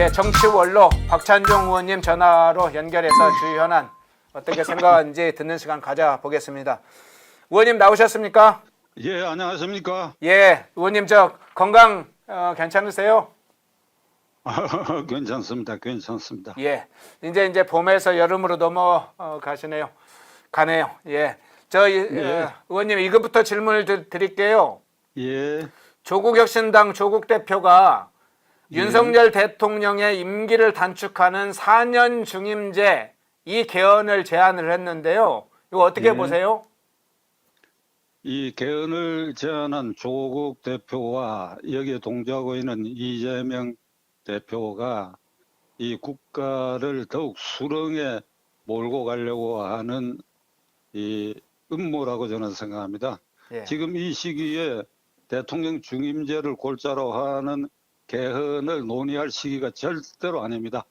예, 정치 원로 박찬종 의원님 전화로 연결해서 주요 현안 어떻게 생각하는지 듣는 시간 가져보겠습니다. 의원님 나오셨습니까? 예, 안녕하십니까? 예, 의원님 저 건강 괜찮으세요? 괜찮습니다. 괜찮습니다. 예, 이제 봄에서 여름으로 넘어가시네요. 가네요. 예, 예. 의원님 이것부터 질문을 드릴게요. 예, 조국혁신당 조국 대표가 예. 윤석열 대통령의 임기를 단축하는 4년 중임제 이 개헌을 제안을 했는데요. 이거 어떻게 예. 보세요? 이 개헌을 제안한 조국 대표와 여기에 동조하고 있는 이재명 대표가 이 국가를 더욱 수렁에 몰고 가려고 하는 이 음모라고 저는 생각합니다. 예. 지금 이 시기에 대통령 중임제를 골자로 하는 개헌을 논의할 시기가 절대로 아닙니다.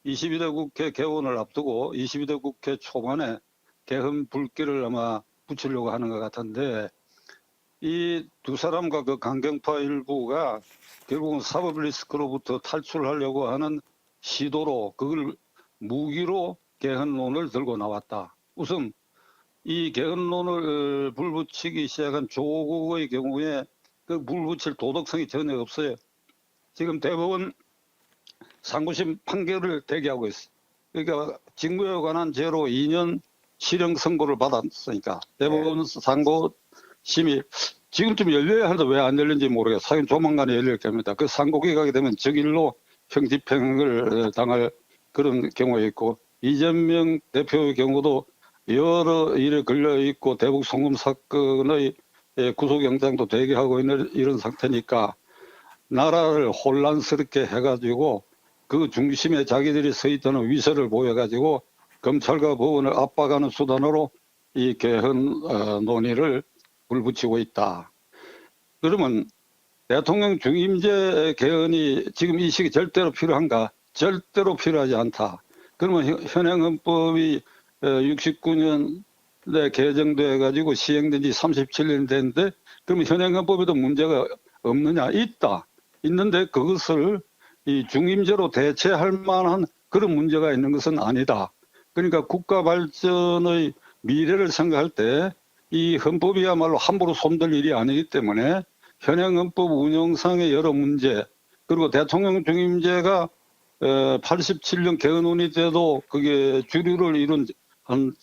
22대 국회 개원을 앞두고 22대 국회 초반에 개헌 불길을 아마 붙이려고 하는 것 같은데, 이 두 사람과 그 강경파 일부가 결국은 사법 리스크로부터 탈출하려고 하는 시도로 그걸 무기로 개헌론을 들고 나왔다. 우선 이 개헌론을 불붙이기 시작한 조국의 경우에 그 불붙일 도덕성이 전혀 없어요. 지금 대법원 상고심 판결을 대기하고 있어요. 그러니까 직무에 관한 죄로 2년 실형 선고를 받았으니까 대법원 상고심이 지금쯤 열려야 하는데 왜 안 열린지 모르겠어요. 사실 조만간에 열릴 겁니다. 그 상고 기각이 되면 적일로 형집행을 당할 그런 경우가 있고, 이재명 대표의 경우도 여러 일에 걸려 있고 대북 송금 사건의 구속영장도 대기하고 있는 이런 상태니까 나라를 혼란스럽게 해가지고 그 중심에 자기들이 서 있다는 위세를 보여가지고 검찰과 법원을 압박하는 수단으로 이 개헌 논의를 불붙이고 있다. 그러면 대통령 중임제 개헌이 지금 이 시기 절대로 필요한가? 절대로 필요하지 않다. 그러면 현행 헌법이 69년에 개정돼 가지고 시행된 지 37년 됐는데, 그러면 현행 헌법에도 문제가 없느냐? 있다. 있는데 그것을 이 중임제로 대체할 만한 그런 문제가 있는 것은 아니다. 그러니까 국가 발전의 미래를 생각할 때 이 헌법이야말로 함부로 손댈 일이 아니기 때문에 현행 헌법 운영상의 여러 문제, 그리고 대통령 중임제가 87년 개헌운이 때도 그게 주류를 이룬 한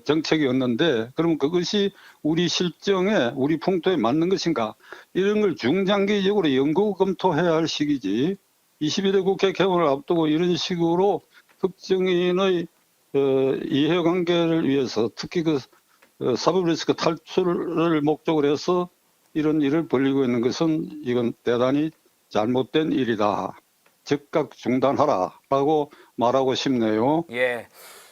정책이었는데, 그럼 그것이 우리 실정에 우리 풍토에 맞는 것인가, 이런 걸 중장기적으로 연구 검토해야 할 시기지, 22대 국회 개원을 앞두고 이런 식으로 특정인의 이해관계를 위해서, 특히 그 사법 리스크 탈출을 목적으로 해서 이런 일을 벌이고 있는 것은 이건 대단히 잘못된 일이다. 즉각 중단하라라고 말하고 싶네요. 예,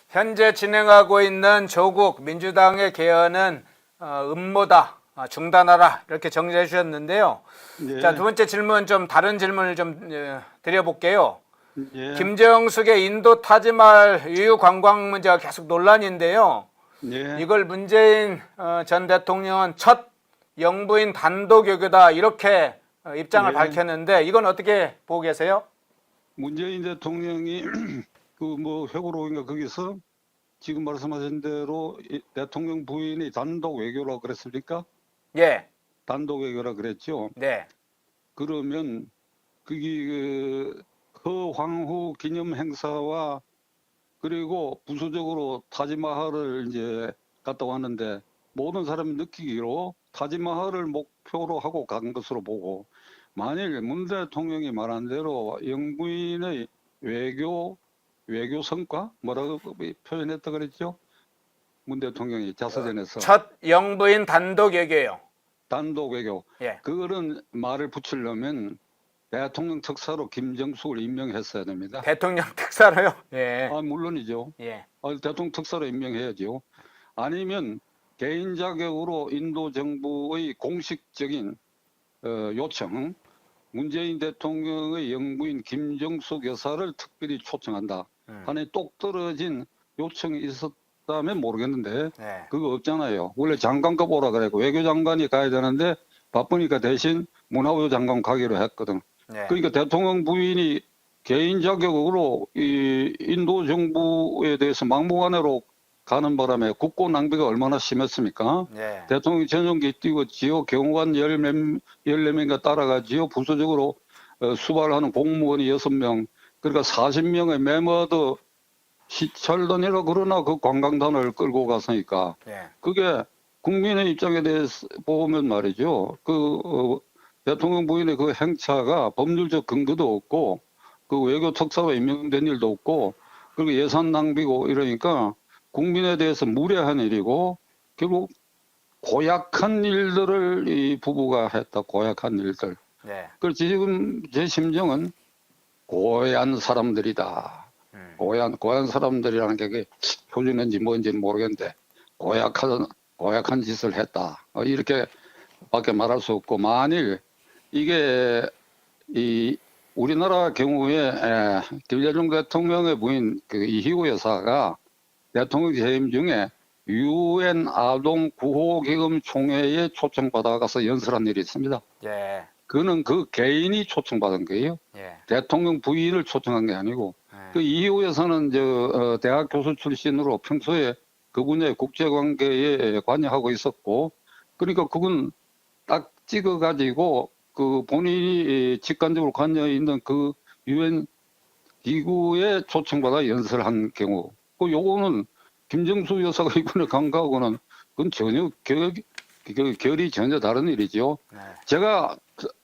현재 진행하고 있는 조국 민주당의 개헌은 음모다. 중단하라 이렇게 정리해 주셨는데요. 예. 자, 두 번째 질문 좀 다른 질문을 좀 드려볼게요. 예. 김정숙의 인도 타지말 유유 관광 문제가 계속 논란인데요. 예. 이걸 문재인 전 대통령은 첫 영부인 단독 외교다 이렇게 입장을 예. 밝혔는데, 이건 어떻게 보고 계세요? 문재인 대통령이 그 뭐 회고록인가 거기서 지금 말씀하신 대로 대통령 부인이 단독 외교라고 그랬습니까? 예, 단독 외교라 그랬죠. 네, 그러면 그게 허황후 기념 행사와 그리고 부수적으로 타지마할을 이제 갔다 왔는데, 모든 사람이 느끼기로 타지마할을 목표로 하고 간 것으로 보고, 만일 문 대통령이 말한 대로 영부인의 외교 성과 뭐라고 표현했다 그랬죠? 문 대통령이 자서전에서 첫 영부인 단독 외교예요. 단독 외교. 예, 그런 말을 붙이려면 대통령 특사로 김정숙을 임명했어야 됩니다. 대통령 특사로요. 예, 물론이죠. 예, 대통령 특사로 임명해야죠. 아니면 개인 자격으로 인도 정부의 공식적인 요청, 문재인 대통령의 영부인 김정숙 여사를 특별히 초청한다 하는 똑 떨어진 요청이 있었다면 모르겠는데, 네. 그거 없잖아요. 원래 장관급 오라 그랬고 외교장관이 가야 되는데 바쁘니까 대신 문화부 장관 가기로 했거든. 네. 그러니까 대통령 부인이 개인 자격으로 이 인도 정부에 대해서 막무가내로 가는 바람에 국고 낭비가 얼마나 심했습니까? 예. 대통령 전용기 띄고 지요 경호관 14명인가 따라가지요. 부수적으로 수발하는 공무원이 6명, 그러니까 40명의 매머드 시찰단이라 그러나 그 관광단을 끌고 갔으니까 예. 그게 국민의 입장에 대해서 보면 말이죠. 대통령 부인의 그 행차가 법률적 근거도 없고 그 외교 특사가 임명된 일도 없고 그리고 예산 낭비고 이러니까 국민에 대해서 무례한 일이고 결국 고약한 일들을 이 부부가 했다. 고약한 일들. 예. 그래서 지금 제 심정은 고얀 사람들이다. 고얀 사람들이라는 게 그게 표준인지 뭔지는 모르겠는데 고약한 짓을 했다. 이렇게 밖에 말할 수 없고 만일 이게 이 우리나라 경우에 김대중 대통령의 부인 그 이희우 여사가 대통령 재임 중에 유엔 아동 구호 기금 총회에 초청받아가서 연설한 일이 있습니다. 예. 그는 그 개인이 초청받은 거예요. 예. 대통령 부인을 초청한 게 아니고 예. 그 이희우 여사는 대학 교수 출신으로 평소에 그 분야의 국제관계에 관여하고 있었고 그러니까 그건 딱 찍어가지고 그 본인이 직관적으로 관여 있는 그 유엔 기구에 초청받아 연설한 경우 그 요거는 김정수 여사가 이번에 간 거하고는 그건 전혀 결이 전혀 다른 일이죠. 네. 제가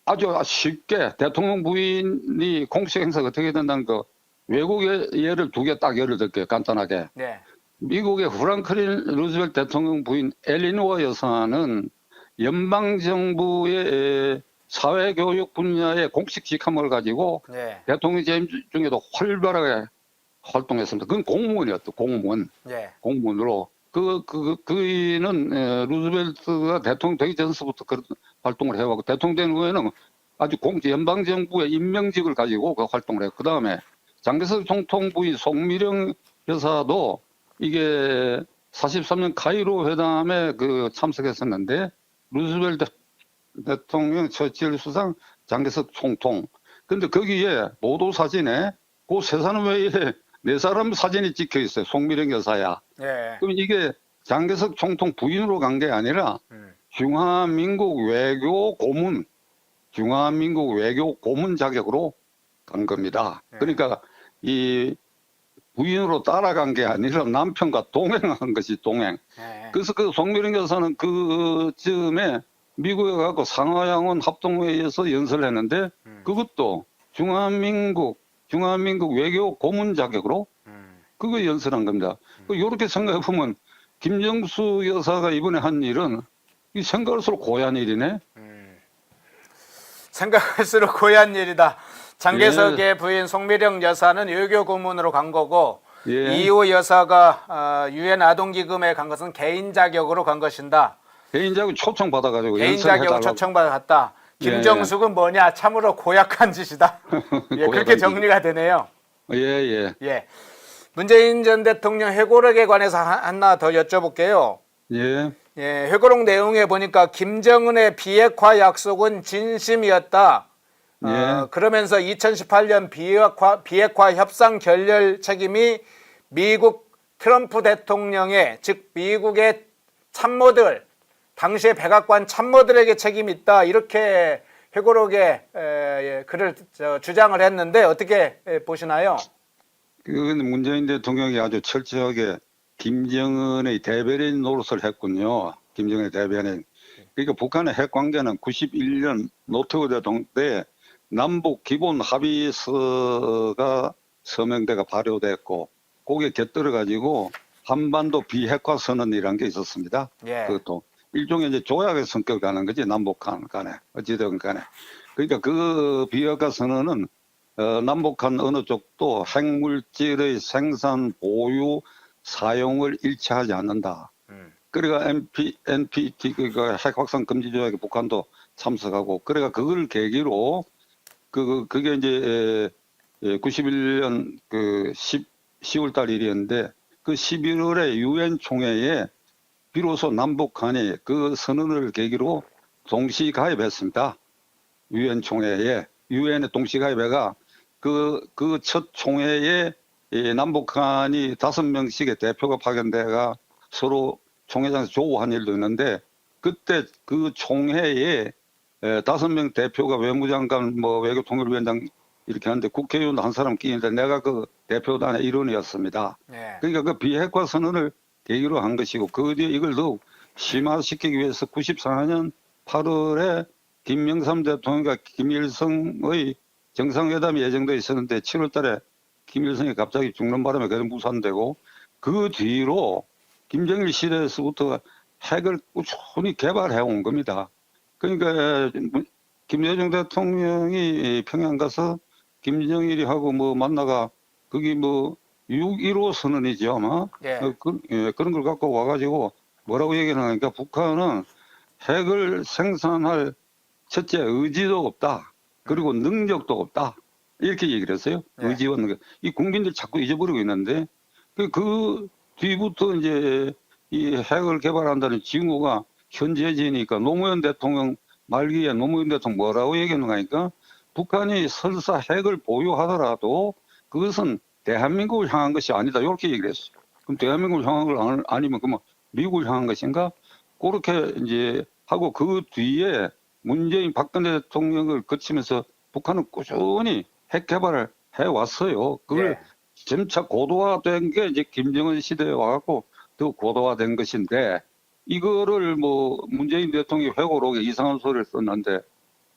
아주 쉽게 대통령 부인이 공식 행사가 어떻게 된다는 거 외국의 예를 2개 딱 예를 들게요. 간단하게. 네. 미국의 프랑클린 루즈벨트 대통령 부인 엘리노아 여사는 연방정부의 사회교육 분야의 공식 직함을 가지고 네. 대통령 재임 중에도 활발하게 활동했습니다. 그건 공무원이었죠. 예. 공무원으로. 그이는 루즈벨트가 대통령 되기 전서부터 그런 활동을 해왔고 대통령 된 후에는 아주 연방정부의 임명직을 가지고 그 활동을 했고 그 다음에 장개석 총통 부인 송미령 여사도 이게 43년 카이로 회담에 그 참석했었는데 루즈벨트 대통령, 처칠 수상, 장개석 총통. 근데 거기에 보도 사진에 그 세 사람 외에 4사람 사진이 찍혀 있어요. 송미령 여사야. 예. 그럼 이게 장개석 총통 부인으로 간 게 아니라 중화민국 외교 고문 자격으로 간 겁니다. 그러니까 이 부인으로 따라간 게 아니라 남편과 동행한 것이 동행. 예. 그래서 그 송미령 여사는 그 즈음에 미국에 가고 상하양원 합동회의에서 연설을 했는데 그것도 중화민국 외교 고문 자격으로 그거 연설한 겁니다. 이렇게 생각해 보면 김정수 여사가 이번에 한 일은 이 생각할수록 고얀 일이네. 생각할수록 고얀 일이다. 장개석의 부인 송미령 여사는 외교 고문으로 간 거고 예. 이호 여사가 유엔 아동기금에 간 것은 개인 자격으로 간 것인다. 개인 자격 초청 받아가지고 개인 자격으로 초청받아 갔다. 김정숙은 뭐냐? 참으로 고약한 짓이다. 예, 그렇게 정리가 되네요. 예. 예. 문재인 전 대통령 회고록에 관해서 하나 더 여쭤볼게요. 예. 예, 회고록 내용에 보니까 김정은의 비핵화 약속은 진심이었다. 예. 그러면서 2018년 비핵화 협상 결렬 책임이 미국 트럼프 대통령의 즉 미국의 참모들 당시의 백악관 참모들에게 책임이 있다 이렇게 회고록에 글을 주장을 했는데 어떻게 보시나요? 그건 문재인 대통령이 아주 철저하게 김정은의 대변인 노릇을 했군요. 김정은의 대변인. 그러니까 북한의 핵 관계는 91년 노태우 대통령 때 남북 기본 합의서가 서명대가 발효됐고 거기에 곁들여 가지고 한반도 비핵화 선언이라는 게 있었습니다. 예. 그것도 일종의 이제 조약의 성격을 가는 거지 남북한 간에 어찌든 간에. 그러니까 그 비핵화 선언은 남북한 어느 쪽도 핵물질의 생산, 보유, 사용을 일치하지 않는다. 그러니까 NPT 그러니까 핵 확산 금지 조약에 북한도 참석하고 그러니까 그걸 계기로 그게 이제 91년 그 10월 달 일이었는데 그 11월에 유엔 총회에 비로소 남북한이 그 선언을 계기로 동시 가입했습니다. 유엔 총회에 유엔에 동시 가입해가 그 첫 총회에 이 남북한이 5명씩의 대표가 파견돼가 서로 총회장에서 조우한 일도 있는데, 그때 그 총회에 5명 대표가 외무장관, 뭐 외교통일위원장 이렇게 하는데 국회의원 한 사람 끼는데 내가 그 대표단의 일원이었습니다. 네. 그러니까 그 비핵화 선언을 계기로 한 것이고, 그 뒤에 이걸 더욱 심화시키기 위해서 94년 8월에 김영삼 대통령과 김일성의 정상회담이 예정돼 있었는데 7월 달에 김일성이 갑자기 죽는 바람에 그냥 무산되고, 그 뒤로 김정일 시대에서부터 핵을 꾸준히 개발해 온 겁니다. 그러니까 김대중 대통령이 평양 가서 김정일이 하고 뭐 만나가, 그게 뭐 6.15 선언이죠 아마. 예. 그런 걸 갖고 와가지고 뭐라고 얘기를 하니까, 북한은 핵을 생산할 첫째 의지도 없다, 그리고 능력도 없다, 이렇게 얘기를 했어요. 네. 의지와 능력. 이 국민들 자꾸 잊어버리고 있는데, 그 뒤부터 이제 이 핵을 개발한다는 징후가 현재지니까, 노무현 대통령 말기에 노무현 대통령 뭐라고 얘기했는가 하니까, 북한이 설사 핵을 보유하더라도 그것은 대한민국을 향한 것이 아니다, 이렇게 얘기를 했어요. 그럼 대한민국을 향한 걸 아니면 그만 미국을 향한 것인가? 그렇게 이제 하고, 그 뒤에 문재인 박근혜 대통령을 거치면서 북한은 꾸준히 핵 개발을 해왔어요. 그걸 예. 점차 고도화된 게 이제 김정은 시대에 와갖고 더 고도화된 것인데, 이거를 뭐 문재인 대통령이 회고록에 이상한 소리를 썼는데,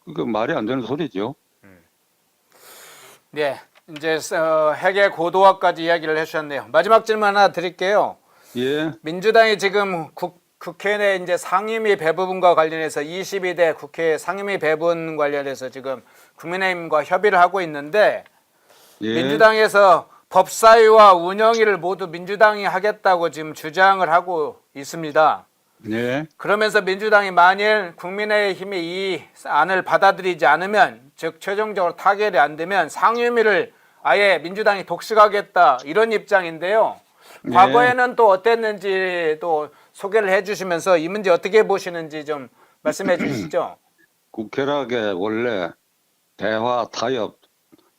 그거 말이 안 되는 소리죠. 네. 이제 핵의 고도화까지 이야기를 해주셨네요. 마지막 질문 하나 드릴게요. 예, 민주당이 지금 국회 내 이제 상임위 배분과 관련해서 22대 국회 상임위 배분 관련해서 지금 국민의힘과 협의를 하고 있는데, 예, 민주당에서 법사위와 운영위를 모두 민주당이 하겠다고 지금 주장을 하고 있습니다. 예, 그러면서 민주당이 만일 국민의힘이 이 안을 받아들이지 않으면, 즉 최종적으로 타결이 안 되면 상임위를 아예 민주당이 독식하겠다, 이런 입장인데요. 네. 과거에는 또 어땠는지 또 소개를 해주시면서 이 문제 어떻게 보시는지 좀 말씀해 주시죠. 국회라게 원래 대화 타협,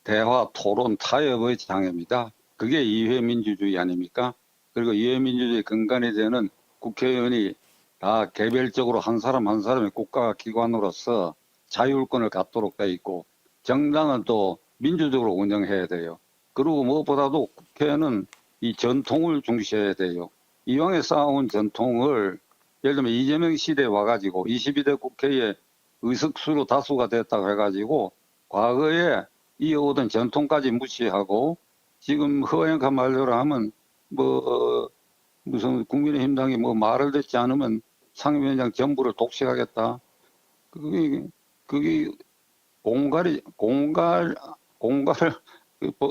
대화 토론 타협의 장입니다. 그게 이회 민주주의 아닙니까? 그리고 이회 민주주의 근간이 되는 국회의원이 다 개별적으로 한 사람 한 사람의 국가 기관으로서 자율권을 갖도록 돼 있고, 정당은 또 민주적으로 운영해야 돼요. 그리고 무엇보다도 국회는 이 전통을 중시해야 돼요. 이왕에 쌓아온 전통을, 예를 들면 이재명 시대에 와가지고 22대 국회에 의석수로 다수가 됐다고 해가지고 과거에 이어오던 전통까지 무시하고, 지금 허행한 말대로 하면 뭐 무슨 국민의힘당이 뭐 말을 듣지 않으면 상임위원장 전부를 독식하겠다. 그게 공갈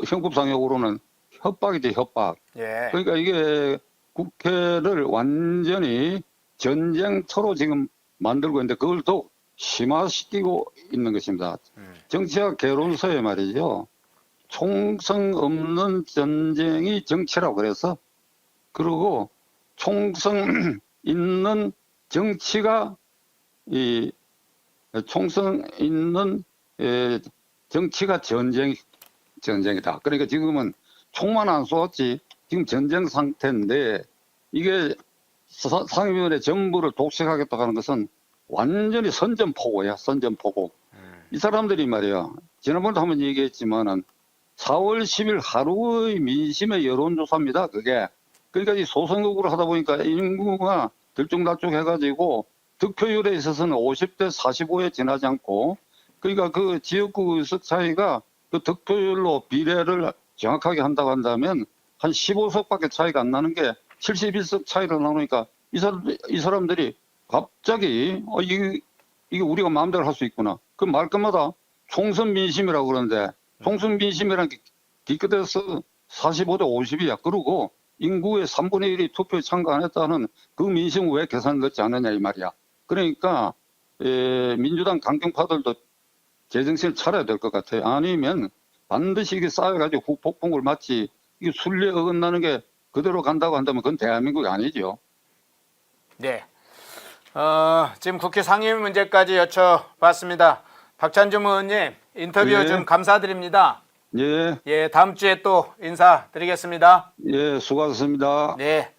형법상용으로는 협박이지, 협박. 예. 그러니까 이게 국회를 완전히 전쟁터로 지금 만들고 있는데, 그걸 더 심화시키고 있는 것입니다. 정치학 개론서에 말이죠, 총성 없는 전쟁이 정치라고 그래서, 그리고 총성 있는 정치가 이 총성 있는 정치가 전쟁이다. 그러니까 지금은 총만 안 쏘았지 지금 전쟁 상태인데, 이게 상임위원회 전부를 독식하겠다고 하는 것은 완전히 선전포고야, 선전포고. 이 사람들이 말이야, 지난번에도 한번 얘기했지만은 4월 10일 하루의 민심의 여론조사입니다, 그게. 그러니까 이 소선거구를 하다 보니까 인구가 들쭉날쭉 해가지고 득표율에 있어서는 50대 45에 지나지 않고, 그러니까 그 지역구 의석 차이가 그 득표율로 비례를 정확하게 한다고 한다면 한 15석밖에 차이가 안 나는 게 71석 차이로 나오니까, 이 사람들이 갑자기 이게 우리가 마음대로 할 수 있구나. 그 말끝마다 총선 민심이라고 그러는데, 총선 민심이라는 게 기껏해서 45대 50이야. 그리고 인구의 3분의 1이 투표에 참가 안 했다는 그 민심을 왜 계산 넣지 않느냐 이 말이야. 그러니까 민주당 강경파들도 제정신을 차려야 될 것 같아요. 아니면 반드시 이게 쌓여가지고 폭풍을 맞지, 이게 순리에 어긋나는 게 그대로 간다고 한다면 그건 대한민국이 아니죠. 네. 지금 국회 상임위 문제까지 여쭤봤습니다. 박찬준 의원님 인터뷰 예. 좀 감사드립니다. 예, 예, 다음 주에 또 인사드리겠습니다. 예, 수고하셨습니다. 네.